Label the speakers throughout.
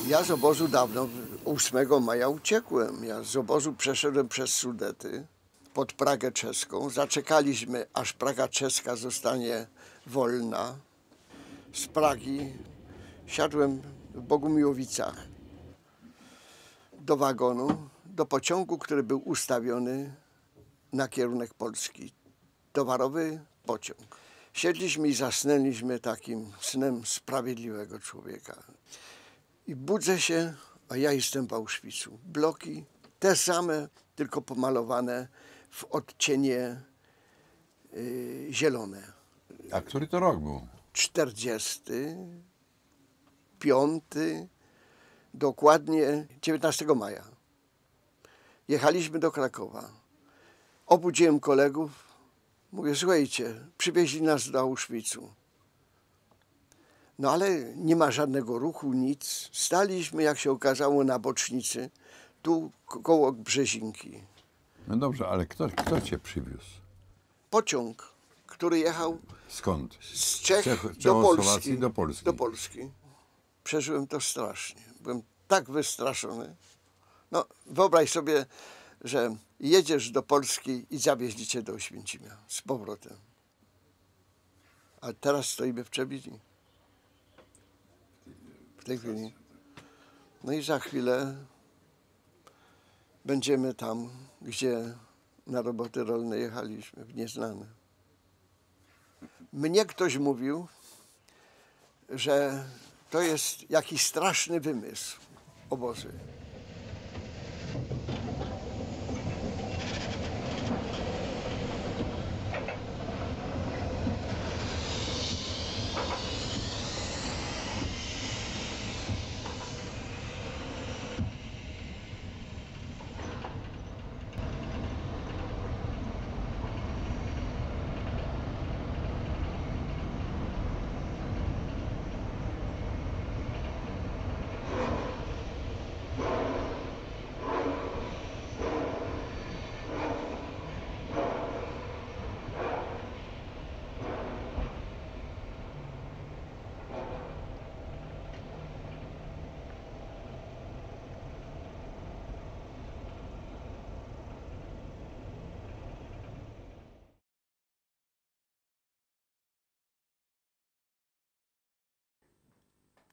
Speaker 1: Ja z obozu dawno, 8 maja uciekłem. Ja z obozu przeszedłem przez Sudety pod Pragę czeską. Zaczekaliśmy, aż Praga czeska zostanie wolna. Z Pragi siadłem w Bogumiłowicach do wagonu, do pociągu, który był ustawiony na kierunek Polski. Towarowy pociąg. Siedliśmy i zasnęliśmy takim snem sprawiedliwego człowieka. I budzę się, a ja jestem w Auschwitzu. Bloki te same, tylko pomalowane w odcienie zielone.
Speaker 2: A który to rok był?
Speaker 1: 45, dokładnie 19 maja. Jechaliśmy do Krakowa. Obudziłem kolegów. Mówię, słuchajcie, przywieźli nas do Auschwitzu. No ale nie ma żadnego ruchu, nic. Staliśmy, jak się okazało, na bocznicy, tu koło Brzezinki.
Speaker 2: No dobrze, ale kto cię przywiózł?
Speaker 1: Pociąg, który jechał
Speaker 2: Skąd?
Speaker 1: z Czech do
Speaker 2: Czechosłowacji
Speaker 1: Polski.
Speaker 2: do Polski.
Speaker 1: Przeżyłem to strasznie. Byłem tak wystraszony. No, wyobraź sobie, że jedziesz do Polski i zawieźli cię do Oświęcimia z powrotem. A teraz stoimy w Trzebini. W tej chwili. No i za chwilę będziemy tam, gdzie na roboty rolne jechaliśmy, w nieznane. Mnie ktoś mówił, że to jest jakiś straszny wymysł, obozy.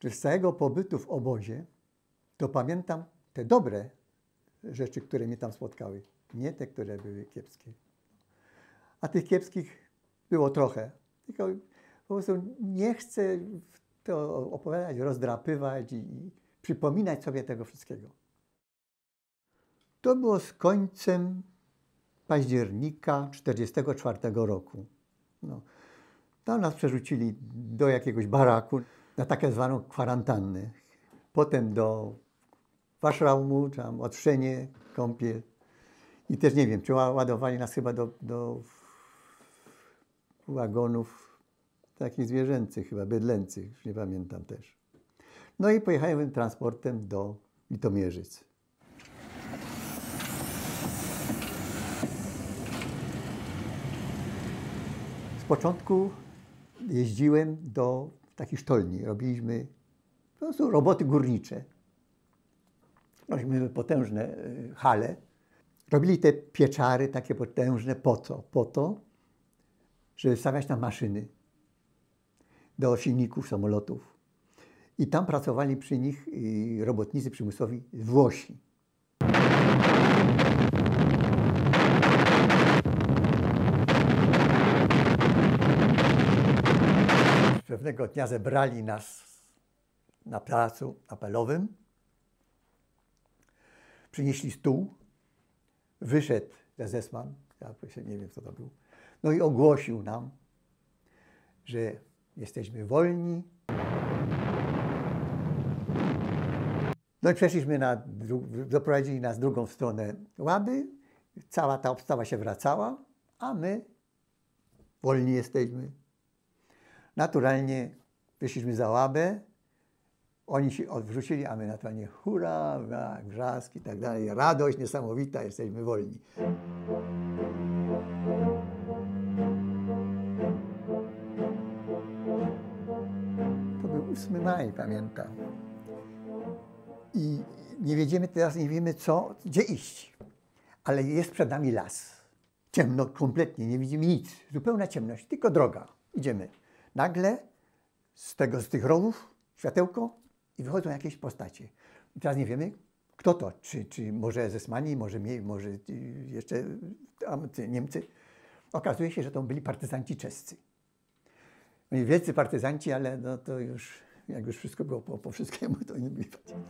Speaker 3: Z całego pobytu w obozie to pamiętam te dobre rzeczy, które mnie tam spotkały. Nie te, które były kiepskie. A tych kiepskich było trochę. Tylko po prostu nie chcę to opowiadać, rozdrapywać i przypominać sobie tego wszystkiego. To było z końcem października 1944 roku. No, tam nas przerzucili do jakiegoś baraku na tak zwaną kwarantannę. Potem do Waszraumu, tam otrzenie, kąpiel. I też nie wiem, czy ładowali nas chyba do wagonów takich zwierzęcych, chyba bydlęcych, już nie pamiętam też. No i pojechałem transportem do Litomierzyc. Z początku jeździłem do takich sztolni. Robiliśmy po prostu roboty górnicze. Robiliśmy potężne hale. Robili te pieczary takie potężne. Po co? Po to, żeby stawiać tam maszyny do silników samolotów. I tam pracowali przy nich robotnicy przymusowi Włosi. Pewnego dnia zebrali nas na placu apelowym. Przynieśli stół. Wyszedł Zesman, ja nie wiem, kto to był, no i ogłosił nam, że jesteśmy wolni. No i przeszliśmy doprowadzili nas drugą stronę Łaby. Cała ta obstawa się wracała, a my wolni jesteśmy. Naturalnie wyszliśmy za Łabę, oni się odwrócili, a my naturalnie hurra, wrzask i tak dalej. Radość niesamowita, jesteśmy wolni. To był 8 maja, pamiętam. I nie wiedziemy teraz, nie wiemy gdzie iść. Ale jest przed nami las. Ciemno kompletnie, nie widzimy nic. Zupełna ciemność, tylko droga. Idziemy. Nagle z tych rowów światełko i wychodzą jakieś postacie. I teraz nie wiemy, kto to. Czy może Esesmani, może jeszcze Niemcy. Okazuje się, że to byli partyzanci czescy. Oni wielcy partyzanci, ale no to już, jak już wszystko było po wszystkiemu, to nie byli partyzanci.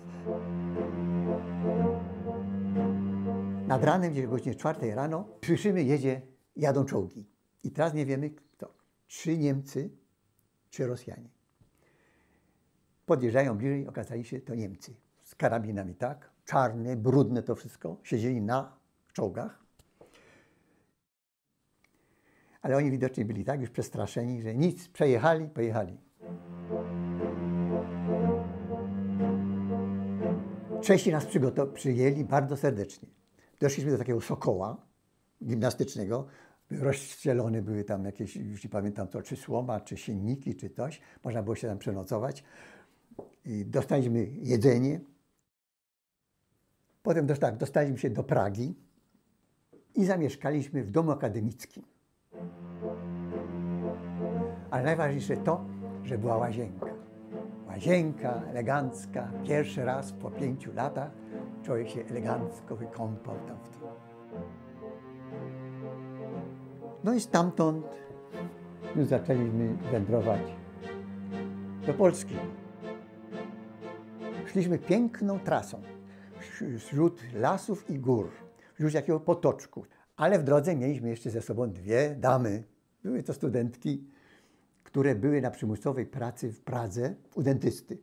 Speaker 3: Nad ranem, gdzieś o godzinie 4 rano, słyszymy, jadą czołgi. I teraz nie wiemy kto. Czy Niemcy, czy Rosjanie. Podjeżdżają bliżej, okazali się to Niemcy. Z karabinami, tak? Czarne, brudne to wszystko. Siedzieli na czołgach. Ale oni widocznie byli tak już przestraszeni, że nic, przejechali, pojechali. Czesi nas przyjęli bardzo serdecznie. Doszliśmy do takiego sokoła gimnastycznego. Rozścielone były tam jakieś, już nie pamiętam co, czy słoma, czy sienniki, czy coś. Można było się tam przenocować. I dostaliśmy jedzenie. Potem dostaliśmy się do Pragi i zamieszkaliśmy w domu akademickim. Ale najważniejsze to, że była łazienka. Łazienka elegancka. Pierwszy raz po 5 latach człowiek się elegancko wykąpał tam w tym. No i stamtąd już zaczęliśmy wędrować do Polski. Szliśmy piękną trasą wśród lasów i gór, wśród jakiego potoczku. Ale w drodze mieliśmy jeszcze ze sobą 2 damy. Były to studentki, które były na przymusowej pracy w Pradze u dentysty.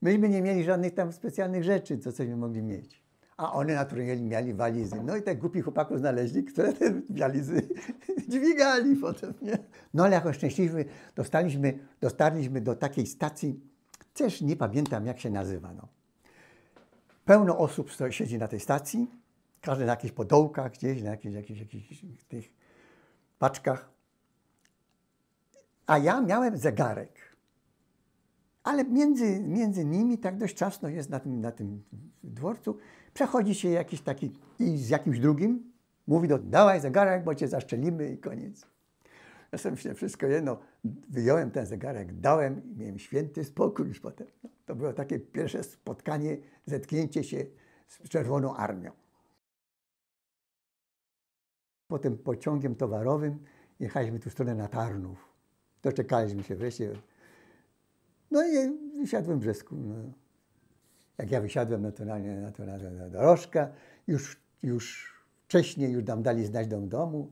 Speaker 3: Myśmy nie mieli żadnych tam specjalnych rzeczy, cośmy mogli mieć. A one naturalnie mieli walizy. No i tak głupi chłopaków znaleźli, które te walizy dźwigali potem, nie? No ale jako szczęśliwie dostaliśmy do takiej stacji, też nie pamiętam jak się nazywa. No. Pełno osób siedzi na tej stacji, każdy na jakichś podołkach gdzieś, na jakichś tych paczkach. A ja miałem zegarek. Ale między nimi tak dość ciasno jest na tym dworcu. Przechodzi się jakiś taki i z jakimś drugim mówi dawaj zegarek, bo cię zaszczelimy i koniec. Ja sobie myślę, wszystko jedno, wyjąłem ten zegarek, dałem i miałem święty spokój już potem. No, to było takie pierwsze spotkanie, zetknięcie się z Czerwoną Armią. Potem pociągiem towarowym jechaliśmy tu w stronę na Tarnów. Doczekaliśmy się wreszcie. No i wysiadłem w Brzesku. No. Jak ja wysiadłem naturalnie na dorożkę, już wcześniej już nam dali znać do domu.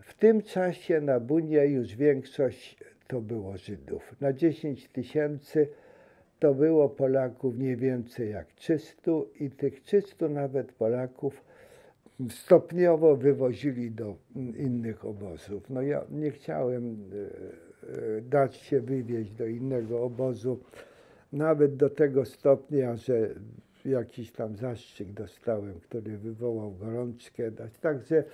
Speaker 4: W tym czasie na Bunie już większość to było Żydów. Na 10 000 to było Polaków nie więcej jak 300 i tych 300 nawet Polaków stopniowo wywozili do innych obozów. No ja nie chciałem dać się wywieźć do innego obozu, nawet do tego stopnia, że jakiś tam zastrzyk dostałem, który wywołał gorączkę. Także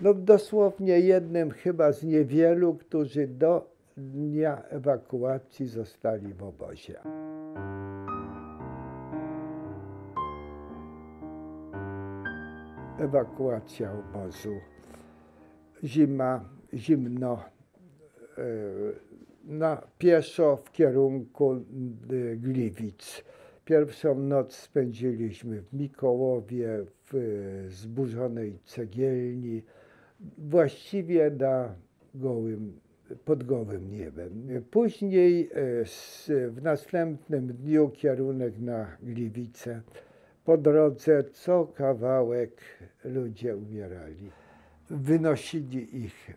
Speaker 4: no dosłownie jednym chyba z niewielu, którzy do dnia ewakuacji zostali w obozie. Ewakuacja obozu. Zimno, na pieszo w kierunku Gliwic. Pierwszą noc spędziliśmy w Mikołowie, w zburzonej cegielni, właściwie pod gołym niebem. Później w następnym dniu kierunek na Gliwice. Po drodze co kawałek ludzie umierali. Wynosili ich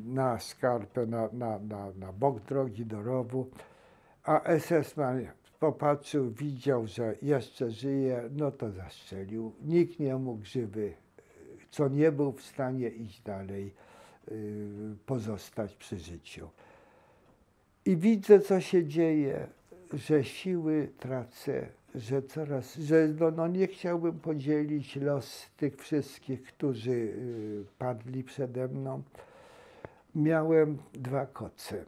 Speaker 4: na skarpę, na bok drogi do rowu, a SS-man popatrzył, widział, że jeszcze żyje, no to zastrzelił. Nikt nie mógł żywy, co nie był w stanie iść dalej, pozostać przy życiu. I widzę, co się dzieje, że siły tracę, że nie chciałbym podzielić los tych wszystkich, którzy padli przede mną. Miałem 2 koce.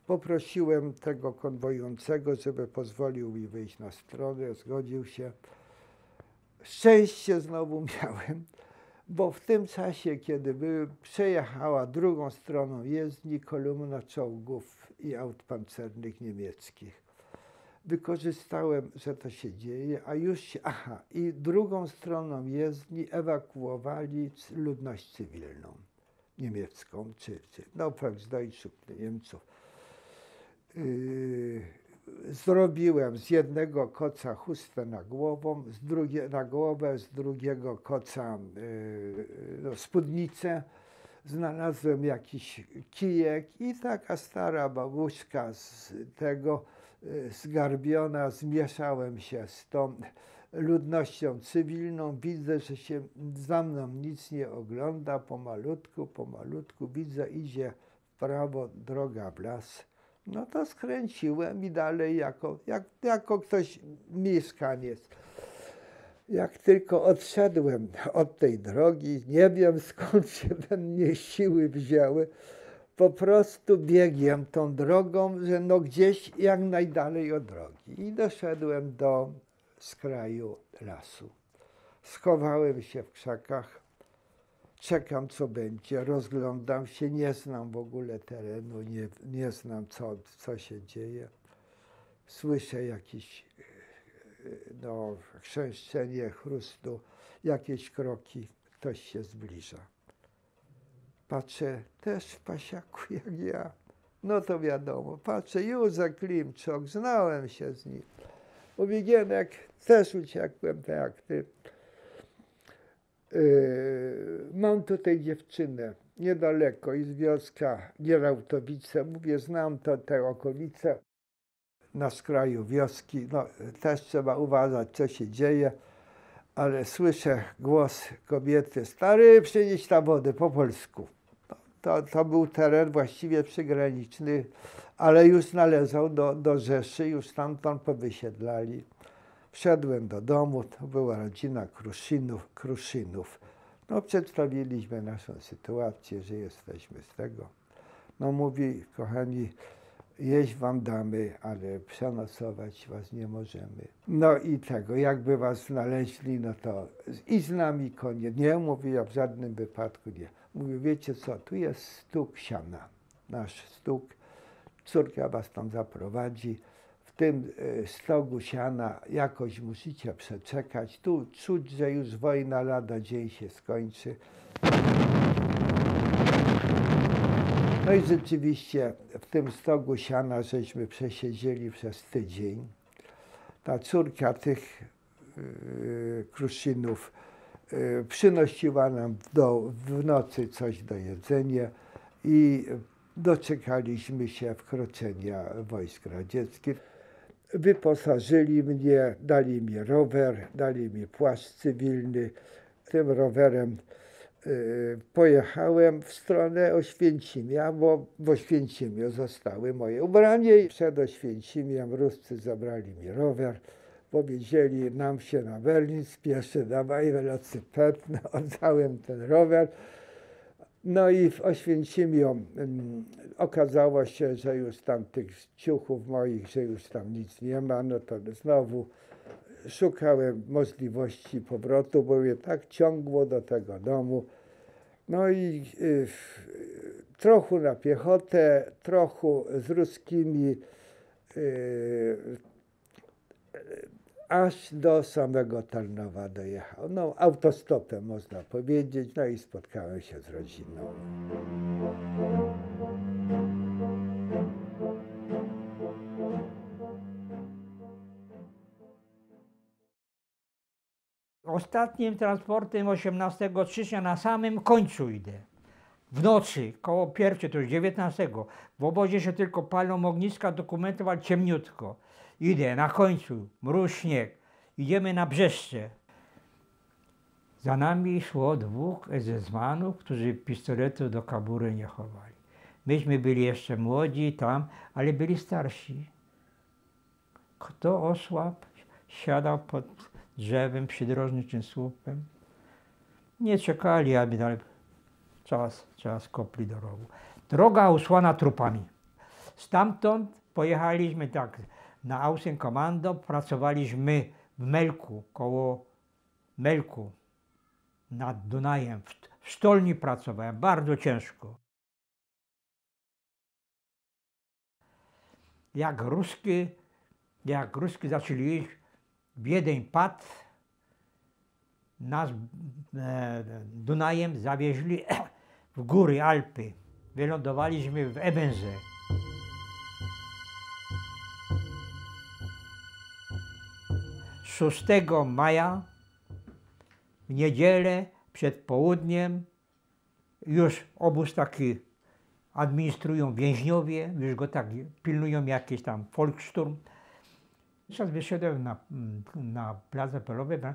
Speaker 4: Poprosiłem tego konwojującego, żeby pozwolił mi wyjść na stronę, zgodził się. Szczęście znowu miałem, bo w tym czasie, kiedy przejechała drugą stroną jezdni kolumna czołgów i aut pancernych niemieckich. Wykorzystałem, że to się dzieje, i drugą stroną jezdni ewakuowali ludność cywilną niemiecką, czy Volksdeutschów, Niemców. Zrobiłem z jednego koca chustę na głowę, z drugiego koca spódnicę. Znalazłem jakiś kijek i taka stara babuszka z tego zgarbiona, zmieszałem się z tą ludnością cywilną. Widzę, że się za mną nic nie ogląda, pomalutku widzę, idzie w prawo droga w las. No to skręciłem i dalej jako ktoś mieszkaniec. Jak tylko odszedłem od tej drogi, nie wiem skąd się we mnie siły wzięły, po prostu biegłem tą drogą, że gdzieś jak najdalej od drogi. I doszedłem do skraju lasu. Schowałem się w krzakach, czekam co będzie, rozglądam się, nie znam w ogóle terenu, nie znam co się dzieje. Słyszę jakieś chrzęszczenie chrustu, jakieś kroki, ktoś się zbliża. Patrzę, też w pasiaku jak ja. No to wiadomo, patrzę, Józek Klimczok, znałem się z nim. Mówi, Gienek, też uciekłem tak jak ty. Mam tutaj dziewczynę, niedaleko, z wioska Gierałtowice. Mówię, znam te okolice. Na skraju wioski, też trzeba uważać, co się dzieje, ale słyszę głos kobiety, stary, przynieś tam wody po polsku. To był teren właściwie przygraniczny, ale już należał do Rzeszy, już stamtąd powysiedlali. Wszedłem do domu, to była rodzina Kruszynów. Przedstawiliśmy naszą sytuację, że jesteśmy z tego. Mówi, kochani, jeść wam damy, ale przenocować was nie możemy. Jakby was znaleźli, to i z nami koniec. Nie, mówię, ja w żadnym wypadku nie. Mówię, wiecie co, tu jest stóg siana, nasz stóg, córka was tam zaprowadzi. W tym stogu siana jakoś musicie przeczekać. Tu czuć, że już wojna lada dzień się skończy. No i rzeczywiście w tym stogu siana żeśmy przesiedzieli przez tydzień. Ta córka tych Kruszynów przynosiła nam w nocy coś do jedzenia i doczekaliśmy się wkroczenia wojsk radzieckich. Wyposażyli mnie, dali mi rower, dali mi płaszcz cywilny. Tym rowerem pojechałem w stronę Oświęcimia, bo w Oświęcimiu zostały moje ubrania i przed Oświęcimiem Ruscy zabrali mi rower. Powiedzieli, nam się na Berlin spieszy, dawaj velociped, oddałem ten rower. No i w Oświęcimiu okazało się, że już tam tych ciuchów moich, że już tam nic nie ma, to znowu szukałem możliwości powrotu, bo mnie tak ciągło do tego domu. No i trochę na piechotę, trochę z ruskimi, aż do samego Tarnowa dojechał. Autostopem można powiedzieć, i spotkałem się z rodziną.
Speaker 5: Ostatnim transportem 18 stycznia na samym końcu idę. W nocy, koło 1, to już 19. W obozie się tylko palą ogniska, dokumentów, ale ciemniutko. Idę na końcu, mróz, śnieg. Idziemy na Brzeszcze. Za nami szło 2 SS-manów, którzy pistoletu do kabury nie chowali. Myśmy byli jeszcze młodzi tam, ale byli starsi. Kto osłabł, siadał pod drzewem przydrożniczym słupem. Nie czekali, aby dalej czas kopli do rowu. Droga usłana trupami. Stamtąd pojechaliśmy tak na Außenkommando, pracowaliśmy w Melku, koło Melku, nad Dunajem. W sztolni pracowałem, bardzo ciężko. Jak Ruski zaczęli iść, Wiedeń padł, nas Dunajem zawieźli w góry Alpy. Wylądowaliśmy w Ebenze. Szóstego maja w niedzielę przed południem już obóz taki administrują więźniowie, już go tak pilnują, jakiś tam Volkssturm. Teraz wyszedłem na plac polowy,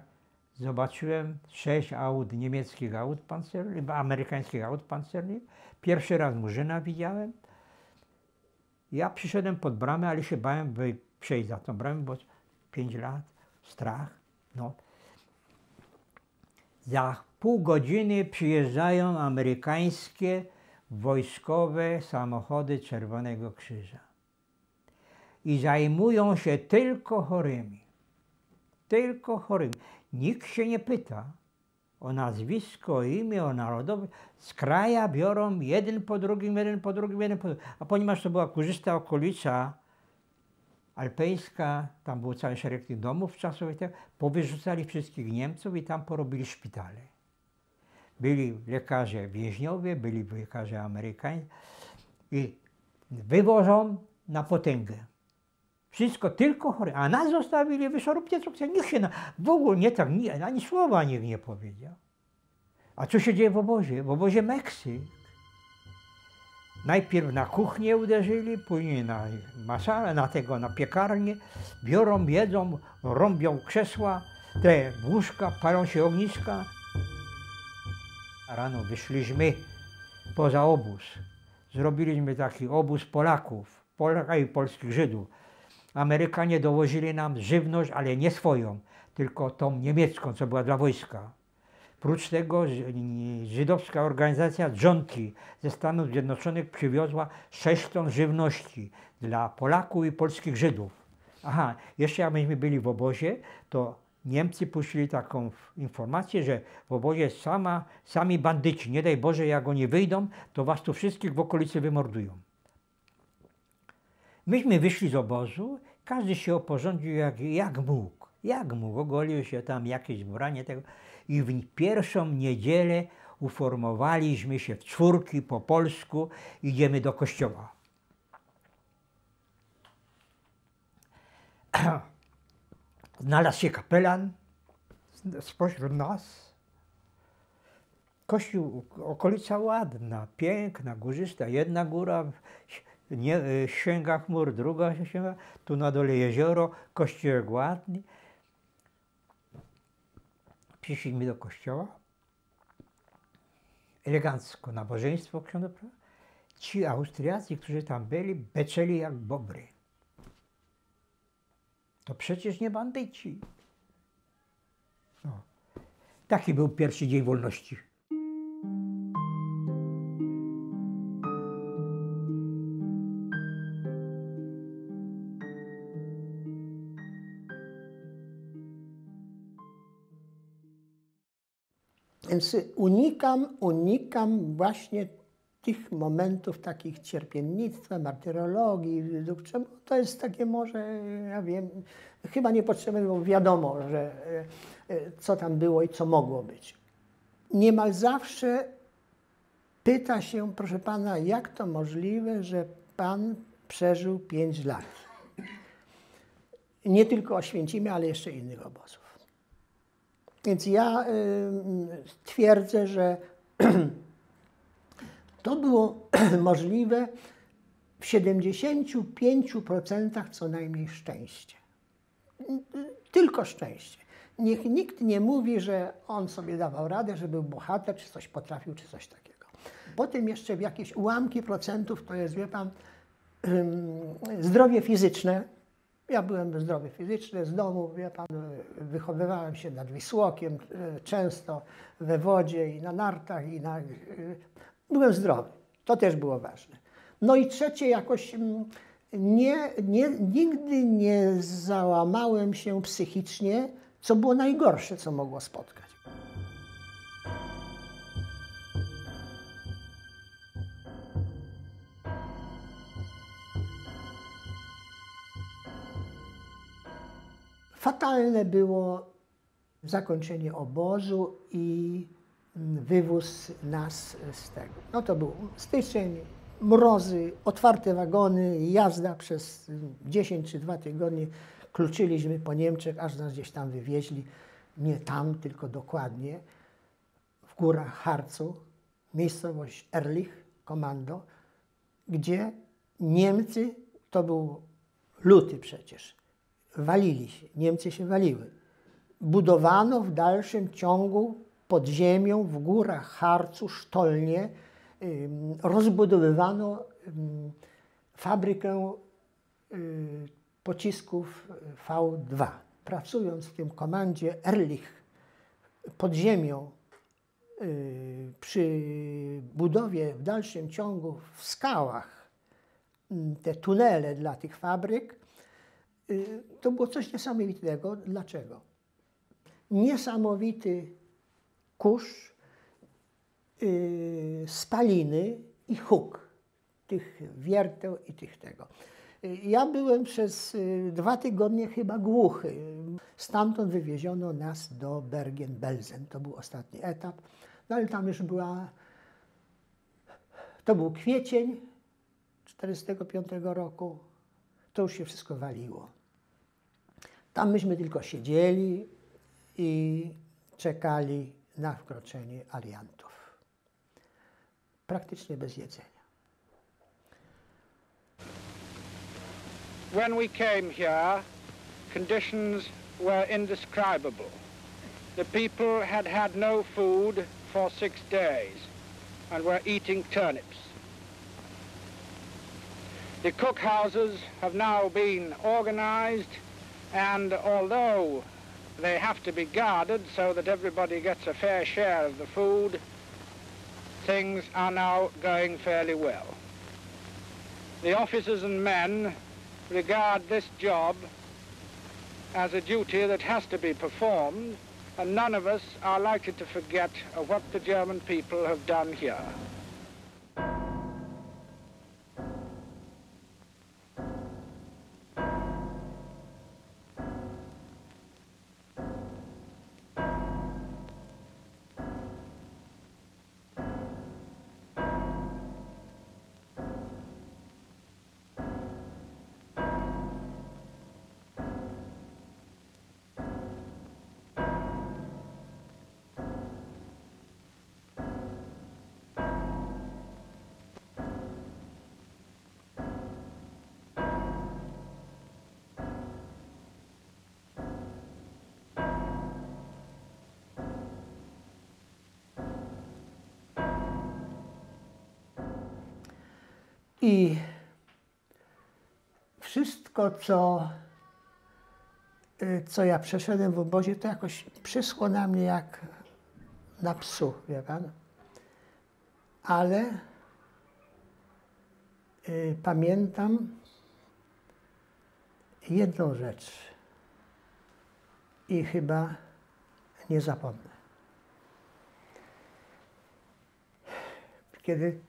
Speaker 5: zobaczyłem 6 aut, niemieckich aut pancernych, amerykańskich aut pancernych. Pierwszy raz Murzyna widziałem. Ja przyszedłem pod bramę, ale się bałem przejść za tą bramę, bo 5 lat, strach. No. Za pół godziny przyjeżdżają amerykańskie wojskowe samochody Czerwonego Krzyża. I zajmują się tylko chorymi. Tylko chorymi. Nikt się nie pyta o nazwisko, o imię, o narodowość. Z kraja biorą jeden po drugim. A ponieważ to była kurzysta okolica alpejska, tam był cały szereg tych domów czasowych, powyrzucali wszystkich Niemców i tam porobili szpitale. Byli lekarze więźniowie, byli lekarze amerykańscy i wywożą na potęgę. Wszystko tylko chory. A nas zostawili, wyszorubcie co chce. Nikt się w ogóle nie tak, ani słowa nikt nie powiedział. A co się dzieje w obozie? W obozie Meksyk. Najpierw na kuchnię uderzyli, później na masalę, na piekarnię. Biorą, jedzą, rąbią krzesła, te łóżka, palą się ogniska. Rano wyszliśmy poza obóz. Zrobiliśmy taki obóz Polaków, i polskich Żydów. Amerykanie dowozili nam żywność, ale nie swoją, tylko tą niemiecką, co była dla wojska. Prócz tego żydowska organizacja Dżonki ze Stanów Zjednoczonych przywiozła 6 ton żywności dla Polaków i polskich Żydów. Aha, jeszcze jak myśmy byli w obozie, to Niemcy puścili taką informację, że w obozie sami bandyci, nie daj Boże, jak oni wyjdą, to was tu wszystkich w okolicy wymordują. Myśmy wyszli z obozu, każdy się oporządził jak mógł. Jak mógł, ogolił się tam jakieś ubranie tego i w pierwszą niedzielę uformowaliśmy się w czwórki po polsku, idziemy do kościoła. Znalazł się kapelan spośród nas. Kościół, okolica ładna, piękna, górzysta. Jedna góra sięga chmur, druga się sięga. Tu na dole jezioro, kościół ładny. Przyszliśmy do kościoła. Elegancko nabożeństwo ksiądz. Ci Austriacy, którzy tam byli, beczeli jak bobry. To przecież nie bandyci. No. Taki był pierwszy dzień wolności.
Speaker 6: Więc unikam właśnie tych momentów takich cierpiennictwa, martyrologii, czemu to jest takie może, ja wiem, chyba niepotrzebne, bo wiadomo, że co tam było i co mogło być. Niemal zawsze pyta się, proszę pana, jak to możliwe, że pan przeżył 5 lat? Nie tylko Oświęcimia, ale jeszcze innych obozów. Więc ja twierdzę, że to było możliwe w 75% co najmniej szczęście. Tylko szczęście. Niech nikt nie mówi, że on sobie dawał radę, że był bohater, czy coś potrafił, czy coś takiego. Potem jeszcze w jakieś ułamki procentów to jest, wie pan, zdrowie fizyczne. Ja byłem zdrowy fizycznie z domu, wie pan, wychowywałem się nad Wisłokiem, często we wodzie i na nartach byłem zdrowy. To też było ważne. No i trzecie, jakoś nigdy nie załamałem się psychicznie, co było najgorsze, co mogło spotkać. Fatalne było zakończenie obozu i wywóz nas z tego. No to był styczeń, mrozy, otwarte wagony, jazda przez 10 czy 2 tygodnie. Kluczyliśmy po Niemczech, aż nas gdzieś tam wywieźli. Nie tam, tylko dokładnie. W górach Harcu, miejscowość Erlich, komando, gdzie Niemcy, to był luty przecież, walili się, Niemcy się waliły. Budowano w dalszym ciągu pod ziemią, w górach Harcu, sztolnie, rozbudowywano fabrykę pocisków V2. Pracując w tym komandzie Erlich pod ziemią, przy budowie w dalszym ciągu w skałach, te tunele dla tych fabryk, to było coś niesamowitego. Dlaczego? Niesamowity kurz, spaliny i huk tych wierteł i tych tego. Ja byłem przez 2 tygodnie chyba głuchy. Stamtąd wywieziono nas do Bergen-Belsen. To był ostatni etap. No ale tam już to był kwiecień 1945 roku. To już się wszystko waliło. Tam myśmy tylko siedzieli i czekali na wkroczenie aliantów. Praktycznie bez jedzenia.
Speaker 7: When we came here, conditions were indescribable. The people had had no food for 6 days and were eating turnips. The cookhouses have now been organized, and although they have to be guarded so that everybody gets a fair share of the food, things are now going fairly well. The officers and men regard this job as a duty that has to be performed, and none of us are likely to forget what the German people have done here.
Speaker 6: I wszystko, co ja przeszedłem w obozie, to jakoś przyszło na mnie jak na psu, wie pan. Ale pamiętam jedną rzecz i chyba nie zapomnę. Kiedy...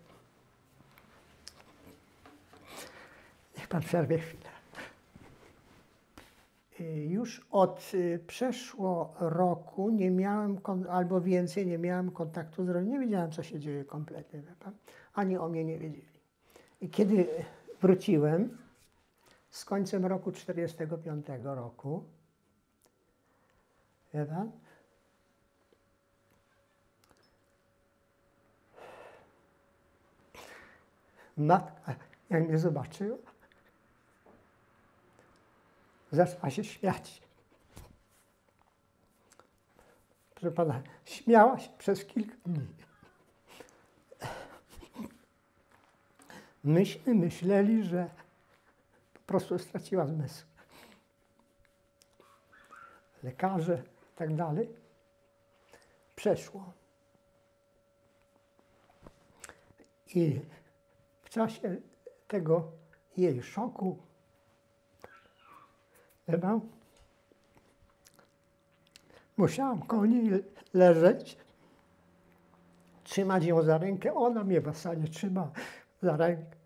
Speaker 6: Niech pan przerwie chwilę. Już od przeszło roku nie miałem, albo więcej, nie miałem kontaktu z rodziną. Nie wiedziałem, co się dzieje kompletnie, wie pan? Ani o mnie nie wiedzieli. I kiedy wróciłem z końcem roku 1945 roku, wie pan? Matka, jak mnie zobaczyła, zaczęła się śmiać. Proszę pana, śmiała się przez kilka dni. myśmy myśleli, że po prostu straciła zmysł. Lekarze i tak dalej. Przeszło. I w czasie tego jej szoku musiałam koło niej leżeć, trzymać ją za rękę. Ona mnie w zasadzie trzyma za rękę.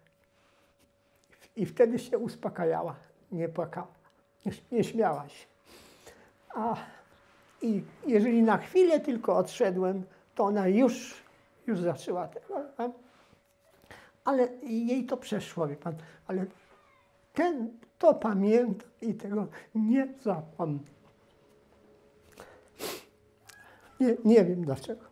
Speaker 6: I wtedy się uspokajała, nie płakała, nie śmiała się. I jeżeli na chwilę tylko odszedłem, to ona już zaczęła tego. Ale jej to przeszło, wie pan. Ale to pamiętam i tego nie zapomnę. Nie wiem dlaczego.